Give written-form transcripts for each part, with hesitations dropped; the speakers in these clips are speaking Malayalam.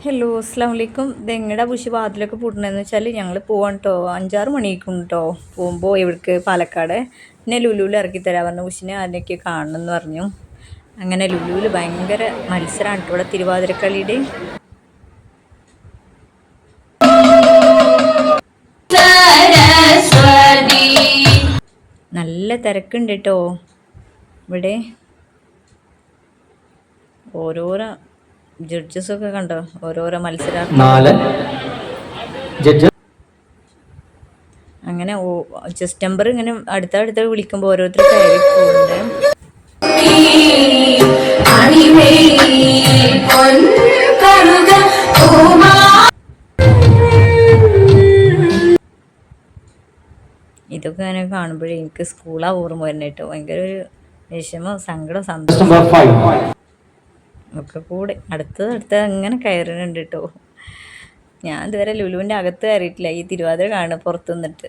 ഹലോ അസ്സാം വലൈക്കും. ഇതെങ്ങടെ ബുഷി വാതിലൊക്കെ പൂട്ടണമെന്ന് വെച്ചാൽ ഞങ്ങൾ പോവാൻ കേട്ടോ. 5-6 മണിക്കും കേട്ടോ. പോകുമ്പോൾ ഇവിടേക്ക് പാലക്കാട് പിന്നെ ലുലുവിൽ ഇറക്കി തരാൻ പറഞ്ഞു. ബുഷിനെ അതിനൊക്കെ കാണണമെന്ന് പറഞ്ഞു. അങ്ങനെ ലുലുവിൽ ഭയങ്കര മത്സരമാണ് കേട്ടോ. ഇവിടെ തിരുവാതിരക്കളിയുടെ നല്ല തിരക്കുണ്ട് കേട്ടോ. ഇവിടെ ഓരോരോ ജഡ്ജസൊക്കെ കണ്ടോ, ഓരോരോ മത്സരാർത്ഥികൾ. അങ്ങനെ ജസ്റ്റ് നമ്പർ ഇങ്ങനെ അടുത്തടുത്ത് വിളിക്കുമ്പോൾ ഓരോരുത്തർ കയറി പോകുന്നുണ്ട്. ഇതൊക്കെ അങ്ങനെ കാണുമ്പോഴേ എനിക്ക് സ്കൂളാ ഓർമ്മ വരുന്നത് കേട്ടോ. ഭയങ്കര ഒരു വിഷമം, സങ്കടം, സന്തോഷം ഒക്കെ കൂടെ അടുത്ത അങ്ങനെ കയറുന്നുണ്ട് കേട്ടോ. ഞാൻ ഇതുവരെ ലുലുവിൻ്റെ അകത്ത് കയറിയിട്ടില്ല. ഈ തിരുവാതിര കാണുക പുറത്തു നിന്നിട്ട്.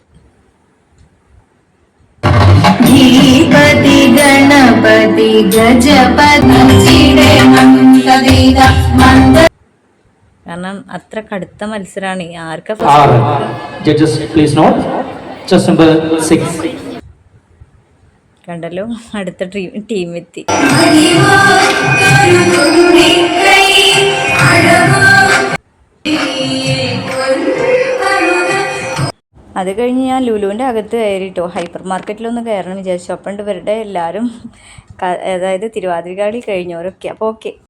കാരണം അത്ര കടുത്ത മത്സരമാണ്. ആർക്കാ കണ്ടല്ലോ, അടുത്ത ടീം എത്തി. അത് കഴിഞ്ഞ് ഞാൻ ലുലുവിൻ്റെ അകത്ത് കയറിയിട്ടോ. ഹൈപ്പർ മാർക്കറ്റിലൊന്ന് കയറണം വിചാരിച്ചു. അപ്പം ഉണ്ട് ഇവരുടെ എല്ലാവരും, അതായത് തിരുവാതിര കളി കഴിഞ്ഞവരൊക്കെ. അപ്പോൾ ഓക്കെ.